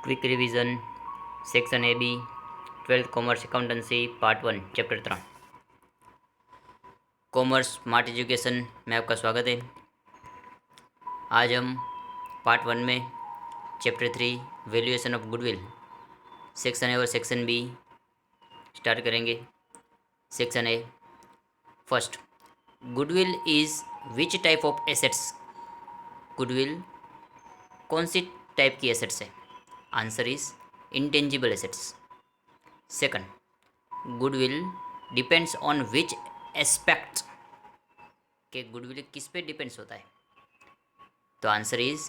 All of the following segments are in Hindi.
Quick revision section A B 12th commerce accountancy part 1 chapter 3 commerce smart education में आपका स्वागत है। आज हम पार्ट 1 में chapter 3 valuation of goodwill section A और सेक्शन बी स्टार्ट करेंगे। Section A first, goodwill is which type of assets. Goodwill कौन सी टाइप की एसेट्स है? Answer is intangible assets. Second, goodwill depends on which aspect. के गुडविल किस पे डिपेंड्स होता है? तो answer is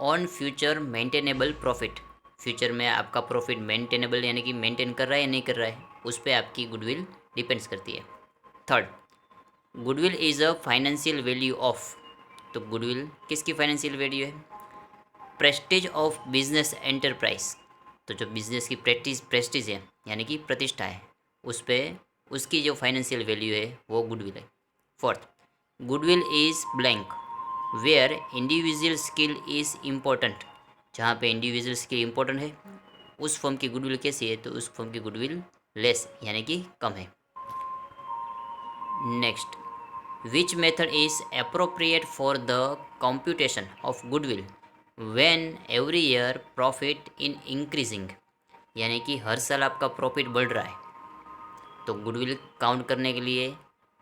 on future maintainable profit. Future में आपका प्रॉफिट मेंटेनेबल यानी कि मेंटेन कर रहा है या नहीं कर रहा है, उस पर आपकी गुडविल डिपेंड्स करती है। Third, goodwill is a financial value of. तो गुडविल किसकी फाइनेंशियल वैल्यू है? Prestige of business enterprise. तो जो बिजनेस की प्रेस्टीज है यानी कि प्रतिष्ठा है, उस पर उसकी जो फाइनेंशियल वैल्यू है वो गुडविल है। Fourth, goodwill is blank where individual skill is important. जहाँ पे इंडिविजुअल स्किल इम्पोर्टेंट है उस फर्म की गुडविल कैसी है? तो उस फर्म की गुडविल लेस यानी कि कम है। Next, which method is appropriate for the computation of goodwill when every year profit in increasing. यानी कि हर साल आपका प्रॉफिट बढ़ रहा है, तो गुडविल काउंट करने के लिए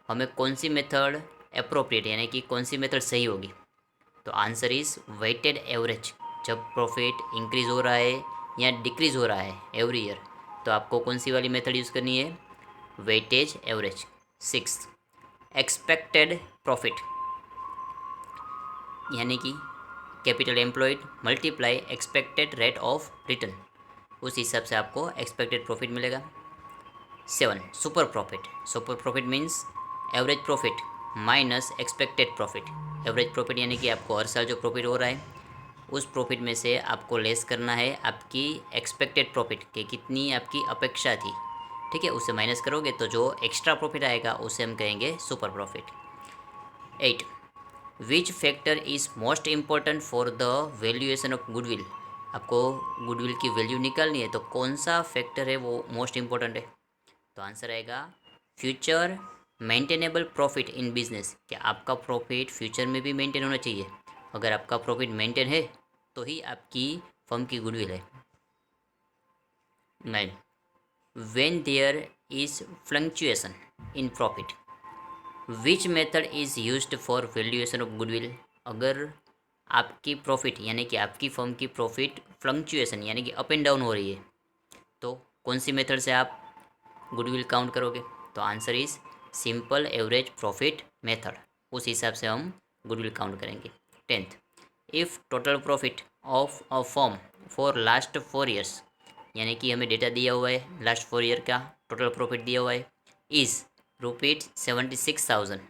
हमें कौन सी मेथड अप्रोप्रिएट यानी कि कौन सी मेथड सही होगी? तो आंसर इज वेटेड एवरेज। जब प्रॉफिट इंक्रीज हो रहा है या डिक्रीज हो रहा है एवरी ईयर, तो आपको कौन सी वाली मेथड यूज़ करनी है? Weightage average. Six, expected profit यानी कि capital employed multiply expected rate of return, उस हिसाब से आपको एक्सपेक्टेड प्रॉफिट मिलेगा। Seven, super profit. Super profit means average profit minus expected profit. Average profit यानी कि आपको हर साल जो प्रॉफिट हो रहा है उस प्रॉफिट में से आपको लेस करना है आपकी एक्सपेक्टेड प्रॉफिट कि कितनी आपकी अपेक्षा थी, ठीक है, उससे माइनस करोगे तो जो एक्स्ट्रा प्रॉफिट आएगा उसे हम कहेंगे super profit. 8, which factor is most important for the valuation of goodwill. आपको गुडविल की वैल्यू निकालनी है तो कौन सा फैक्टर है वो मोस्ट इम्पॉर्टेंट है? तो आंसर आएगा future maintainable profit in business. क्या आपका प्रॉफिट फ्यूचर में भी मेंटेन होना चाहिए? अगर आपका प्रॉफिट मेंटेन है तो ही आपकी फर्म की गुडविल है। 9, when there is fluctuation in profit which method is used for valuation of goodwill. अगर आपकी प्रॉफिट यानी कि आपकी फर्म की प्रॉफिट फ्लक्चुएशन यानी कि अप एंड डाउन हो रही है, तो कौन सी मेथड से आप गुडविल काउंट करोगे? तो answer is simple average profit method, उस हिसाब से हम गुडविल काउंट करेंगे। 10th, if total profit of a firm for last 4 years, यानी कि हमें डेटा दिया हुआ है लास्ट 4 ईयर का टोटल प्रॉफिट दिया हुआ है, is ₹76,000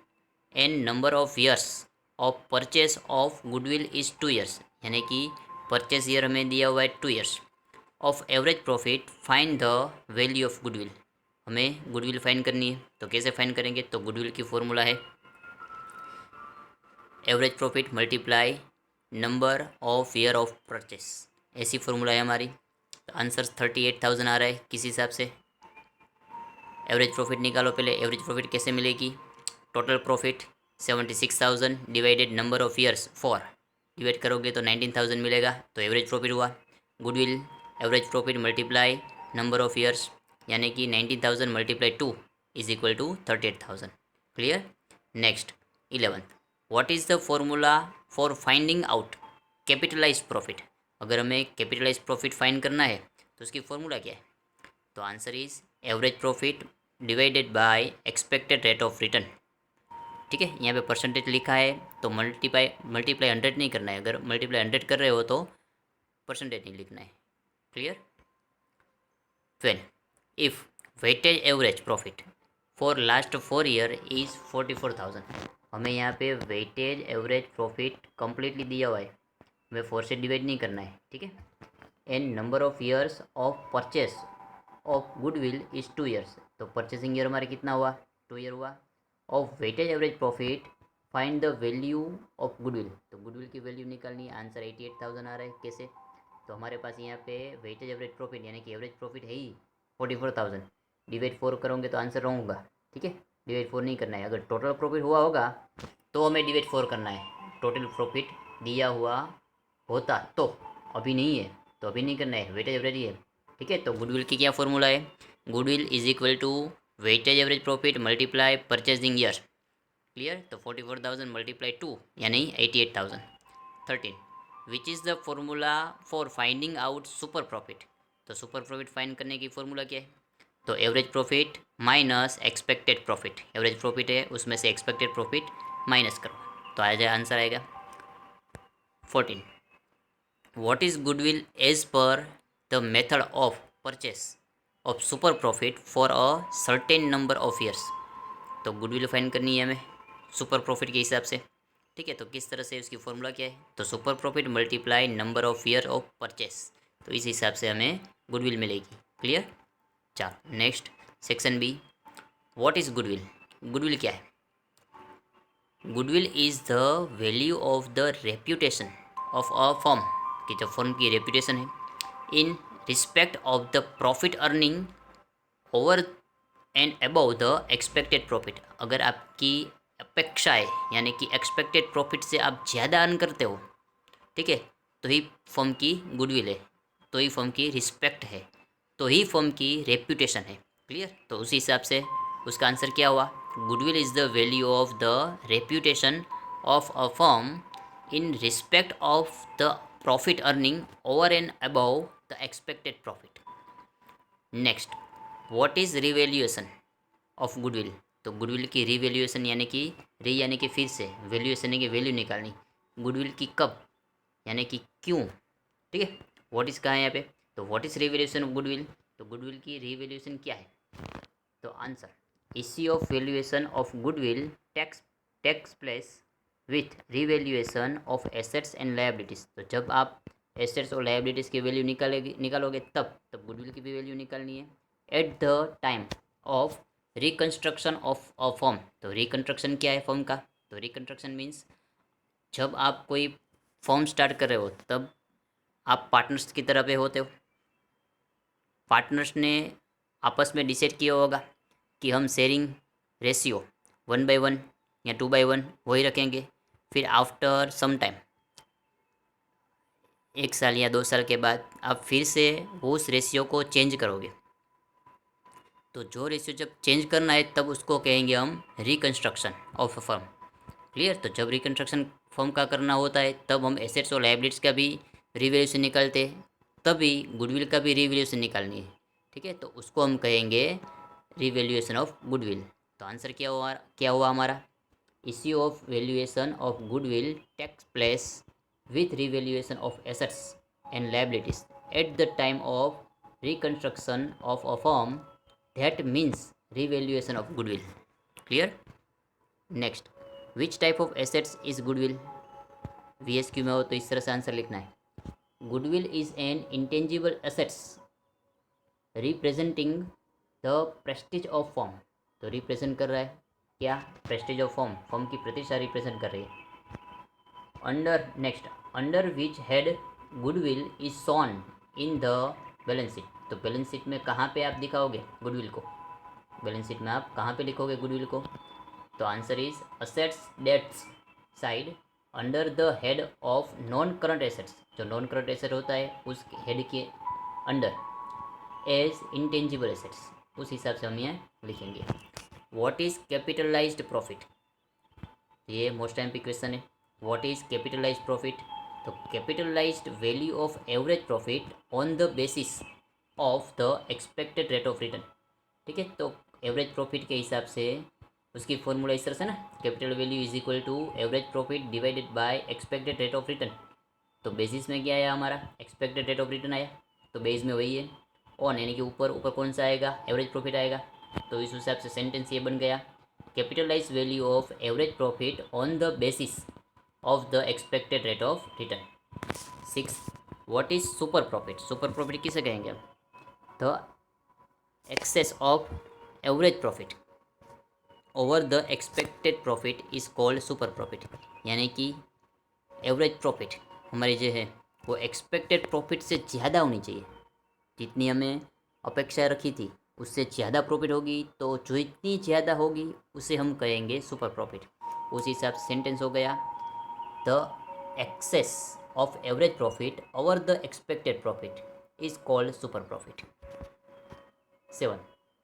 and number of years of purchase of goodwill is 2 years, यानी कि परचेज ईयर हमें दिया हुआ है 2 years of average profit, find the value of goodwill. हमें गुडविल फाइंड करनी है तो कैसे फाइंड करेंगे? तो गुडविल की फॉर्मूला है average profit multiply number of year of purchase, ऐसी फॉर्मूला है हमारी। तो आंसर 38,000 आ रहा है। किस हिसाब से एवरेज प्रॉफिट निकालो? पहले एवरेज प्रॉफिट कैसे मिलेगी? Total profit 76,000 divided number of years 4, divide करोगे तो 19,000 मिलेगा, तो एवरेज प्रॉफिट हुआ। Goodwill average profit multiply number of years यानी कि 19,000 multiply 2 is equal to 38,000। Clear? Next 11th, what is the formula for finding out capitalise profit. अगर हमें कैपिटलाइज प्रॉफिट फाइंड करना है तो उसकी फॉर्मूला क्या है? तो answer is average profit divided by expected rate of return. ठीक है, यहाँ पे परसेंटेज लिखा है तो मल्टीप्लाई 100 नहीं करना है। अगर मल्टीप्लाई 100 कर रहे हो तो परसेंटेज नहीं लिखना है। Clear? 12, if weightage average profit for last 4 year is 44,000। हमें यहाँ पे वेटेज एवरेज प्रॉफिट कम्प्लीटली दिया हुआ है, हमें 4 से डिवाइड नहीं करना है, ठीक है। And number of years of purchase of goodwill is 2 years, तो परचेसिंग ईयर हमारा कितना हुआ? 2 ईयर हुआ। Of weightage average profit find the value of goodwill, तो गुडविल की वैल्यू निकालनी है। आंसर 88,000 आ रहा है। कैसे? तो हमारे पास यहाँ पे वेटेज एवरेज प्रॉफिट यानी कि एवरेज प्रॉफिट है ही 44,000, डिवाइड 4 करोगे तो आंसर रॉन्ग होगा। ठीक है, डिवाइड 4 नहीं करना है। अगर टोटल प्रॉफिट हुआ होगा तो हमें डिवाइड 4 करना है। टोटल प्रॉफिट दिया हुआ होता तो, अभी नहीं है तो अभी नहीं करना है, वेटेज एवरेज ही है। ठीक है, तो गुडविल की क्या फॉर्मूला है, goodwill is equal to weightage average profit multiply purchasing year. Clear, तो 44,000 मल्टीप्लाई 2 यानी 88,000। 13 which is the formula for finding out super profit. तो सुपर प्रॉफिट फाइंड करने की फॉर्मूला क्या है, तो average profit minus expected profit. Average profit है उसमें से एक्सपेक्टेड प्रॉफिट माइनस करो तो आ जाए, आंसर आएगा 14। What is goodwill as per the method of purchase of super profit for a certain number of years. तो गुडविल फाइंड करनी है हमें सुपर प्रॉफिट के हिसाब से। ठीक है, तो किस तरह से उसकी फॉर्मूला क्या है, तो super profit multiply number of year of purchase, तो इस हिसाब से हमें गुडविल मिलेगी। क्लियर, चलो next section B, what is goodwill. Goodwill क्या है, goodwill is the value of the reputation of a firm, कि जो फर्म की रेप्यूटेशन है in respect of the profit earning over and above the expected profit. अगर आपकी अपेक्षा है यानी कि एक्सपेक्टेड प्रॉफिट से आप ज़्यादा अर्न करते हो, ठीक है, तो ही फर्म की गुडविल है, तो ही फर्म की रिस्पेक्ट है, तो ही फर्म की रेप्यूटेशन है। क्लियर, तो उसी हिसाब से उसका आंसर क्या हुआ, goodwill is the value of the reputation of a firm in respect of the profit earning over and above the expected profit. Next, what is revaluation of goodwill. तो गुडविल की रिवैल्यूएशन यानी कि री यानी कि फिर से, वैल्यूएशन यानी कि वैल्यू निकालनी, गुडविल की कब यानी कि क्यों। ठीक है, व्हाट इज़ कहाँ है यहाँ पे, तो what is revaluation of goodwill, तो गुडविल की रिवैल्यूएशन क्या है, तो answer issue of valuation of goodwill takes place with revaluation of assets and liabilities. तो जब आप एसेट्स और लायबिलिटीज़ की वैल्यू निकालोगे तब गुडविल की भी वैल्यू निकालनी है eight the time of reconstruction of a firm. तो रिकन्स्ट्रक्शन क्या है फर्म का, तो रिकन्स्ट्रक्शन मीन्स जब आप कोई फर्म स्टार्ट कर रहे हो तब आप पार्टनर्स की तरह पे होते हो। पार्टनर्स ने आपस में डिसाइड किया होगा कि हम शेयरिंग रेशियो 1/1 या 2/1 वही रखेंगे। फिर आफ्टर सम टाइम, 1 साल या 2 साल के बाद आप फिर से उस रेशियो को चेंज करोगे। तो जो रेशियो जब चेंज करना है तब उसको कहेंगे हम reconstruction of a firm. Clear, तो जब रिकन्स्ट्रक्शन फर्म का करना होता है तब हम एसेट्स और लायबिलिटीज़ का भी रिवैल्यूएशन निकालते हैं, तभी गुडविल का भी रिवैल्यूएशन निकालनी है। ठीक है, तो उसको हम कहेंगे रिवैल्यूएशन ऑफ गुडविल। तो आंसर क्या हुआ हमारा, issue of valuation of goodwill takes place with revaluation of assets and liabilities at the time of reconstruction of a firm, that means revaluation of goodwill. Clear, next, which type of assets is goodwill. VSQ में हो तो इस तरह से आंसर लिखना है, goodwill is an intangible assets representing the Prestige of firm. तो रिप्रेजेंट कर रहा है क्या, प्रेस्टीज ऑफ फर्म, फर्म की प्रतिष्ठा रिप्रेजेंट कर रही है। Under next, under which head goodwill is shown in the balance sheet. तो बैलेंस शीट में कहाँ पे आप दिखाओगे गुडविल को, बैलेंस शीट में आप कहाँ पे लिखोगे गुडविल को, तो answer is assets debts side under the head of non current assets. जो नॉन करंट एसेट होता है उस हेड के अंडर एज इंटेंजिबल एसेट्स, उस हिसाब से हम यहाँ लिखेंगे। व्हाट इज़ कैपिटलाइज्ड प्रॉफिट, ये मोस्ट टाइम पे क्वेश्चन है। व्हाट इज़ कैपिटलाइज्ड प्रॉफिट, तो capitalised value of average profit on the basis of the expected rate of return. ठीक है, तो एवरेज प्रॉफिट के हिसाब से उसकी फॉर्मूला इस तरह से ना, capital value is equal to average profit divided by expected rate of return. तो बेसिस में क्या आया हमारा, एक्सपेक्टेड रेट ऑफ रिटर्न आया, तो बेस में वही है। ऑन यानी कि ऊपर ऊपर कौन सा आएगा, एवरेज प्रॉफिट आएगा। तो इस हिसाब से सेंटेंस ये बन गया, capitalise value of average profit on the basis of the expected rate of return. 6, what is super profit. Super profit किसे कहेंगे हम, the excess of average profit over the expected profit is called super profit. यानी कि एवरेज प्रॉफिट हमारी जो है वो एक्सपेक्टेड प्रॉफिट से ज़्यादा होनी चाहिए। जितनी हमें अपेक्षा रखी थी उससे ज़्यादा प्रॉफिट होगी, तो जो इतनी ज़्यादा होगी उसे हम कहेंगे सुपर प्रॉफिट। उस हिसाब से सेंटेंस हो गया, the excess of average profit over the expected profit is called super profit. 7.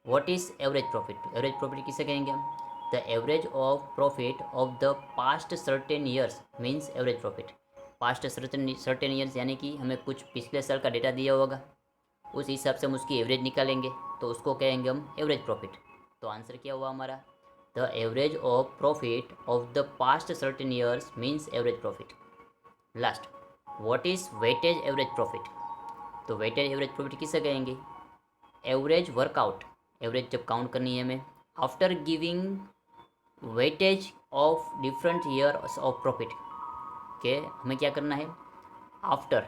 What is average profit? Average profit किसे कहेंगे हम? The average of profit of the past certain years means average profit. Past certain years यानी कि हमें कुछ पिछले साल का डेटा दिया होगा, उस हिसाब से हम उसकी एवरेज निकालेंगे, तो उसको कहेंगे हम एवरेज प्रॉफिट। तो आंसर क्या हुआ हमारा? The average of profit of the past certain years means average profit. Last, what is weightage average profit? तो वेटेज एवरेज प्रॉफिट किसे कहेंगे? एवरेज वर्कआउट, एवरेज जब काउंट करनी है हमें, after giving weightage of different years of profit. के हमें क्या करना है? आफ्टर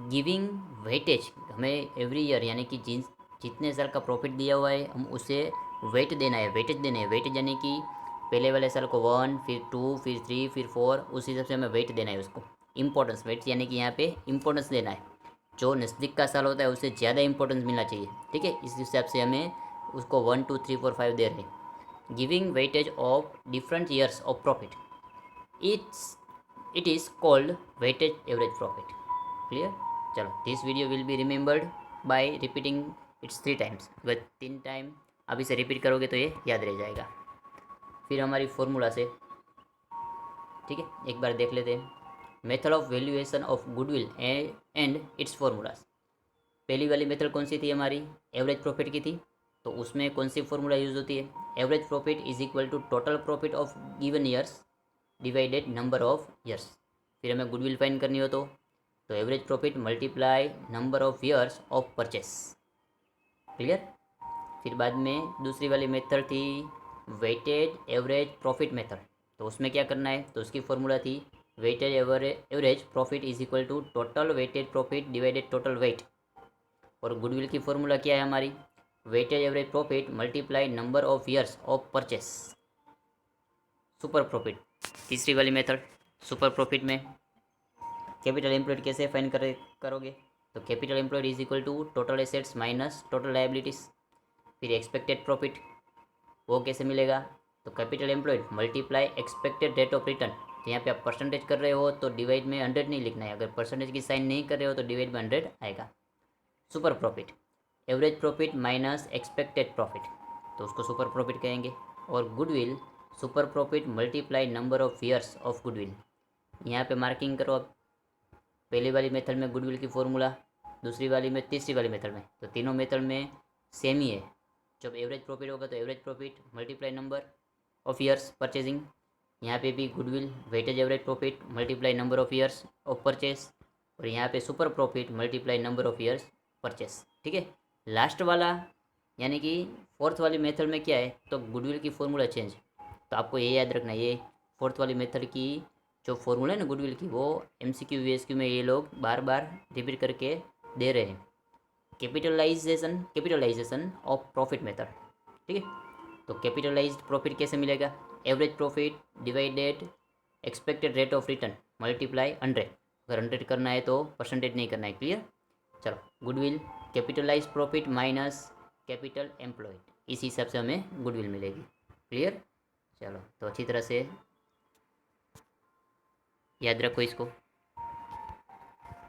गिविंग वेटेज, हमें एवरी ईयर यानी कि जितने साल का प्रॉफिट दिया हुआ है हम उसे वेट देना है, वेटेज देना है। वेटेज यानी कि पहले वाले साल को 1, फिर 2, फिर 3, फिर 4, उस हिसाब से हमें वेट देना है उसको। इंपॉर्टेंस, वेट यानी कि यहाँ पे इंपॉर्टेंस देना है। जो नज़दीक का साल होता है उसे ज़्यादा इंपॉर्टेंस मिलना चाहिए, ठीक है। इस हिसाब से हमें उसको 1, 2, 3, 4, 5 दे रहे हैं। Giving weightage of different years of profit, it is called weightage average profit. Clear? चलो, this video will be remembered by repeating its 3 times. अगर 3 टाइम आप इसे रिपीट करोगे तो ये याद रह जाएगा। फिर हमारी फॉर्मूला से, ठीक है, एक बार देख लेते हैं। Method of valuation of goodwill and it's formulas. पहली वाली मेथड कौन सी थी हमारी? एवरेज प्रॉफिट की थी। तो उसमें कौन सी फॉर्मूला यूज़ होती है? Average profit is equal to total profit of given years divided number of years. फिर हमें गुडविल फाइंड करनी हो तो average profit multiply number of years of purchase. Clear? फिर बाद में दूसरी वाली मेथड थी वेटेड एवरेज प्रॉफिट मेथड। तो उसमें क्या करना है? तो उसकी फॉर्मूला थी weightage average profit is equal to total weighted profit divided total weight. और गुडविल की फॉर्मूला क्या है हमारी? Weightage average profit multiply number of years of purchase. Super profit, तीसरी वाली मेथड। सुपर प्रॉफिट में कैपिटल एम्प्लॉयड कैसे फाइंड करोगे? तो capital employed is equal to total assets minus total liabilities. फिर एक्सपेक्टेड प्रॉफिट वो कैसे मिलेगा? तो capital employed multiply expected rate of return. तो यहाँ पे आप परसेंटेज कर रहे हो तो डिवाइड में 100 नहीं लिखना है, अगर परसेंटेज की साइन नहीं कर रहे हो तो डिवाइड में 100 आएगा। Super profit average profit minus expected profit, तो उसको सुपर प्रॉफिट कहेंगे। और goodwill super profit multiply number of years of goodwill. यहाँ पे मार्किंग करो आप। पहली वाली मेथड में गुडविल की फॉर्मूला, दूसरी वाली में, तीसरी वाली मेथड में, तो तीनों मेथड में सेम ही है। जब एवरेज प्रॉफिट होगा तो average profit multiply number of years purchasing. यहाँ पे भी goodwill weightage average profit multiply number of years of purchase. और यहाँ पे super profit multiply number of years purchase, ठीक है। लास्ट वाला यानी कि फोर्थ वाली मेथड में क्या है? तो गुडविल की फॉर्मूला चेंज। तो आपको ये याद रखना है, ये फोर्थ वाली मेथड की जो फॉर्मूला है ना गुडविल की, वो MCQ VSQ में ये लोग बार बार रिपीट करके दे रहे हैं। कैपिटलाइजेशन ऑफ प्रॉफिट मेथड, ठीक है। तो कैपिटलाइज्ड प्रॉफिट कैसे मिलेगा? Average profit divided expected rate of return multiply 100। अगर 100 करना है तो परसेंटेज नहीं करना है। क्लियर? चलो, goodwill capitalise profit minus capital employed, इस हिसाब से हमें गुडविल मिलेगी। क्लियर? चलो, तो अच्छी तरह से याद रखो इसको।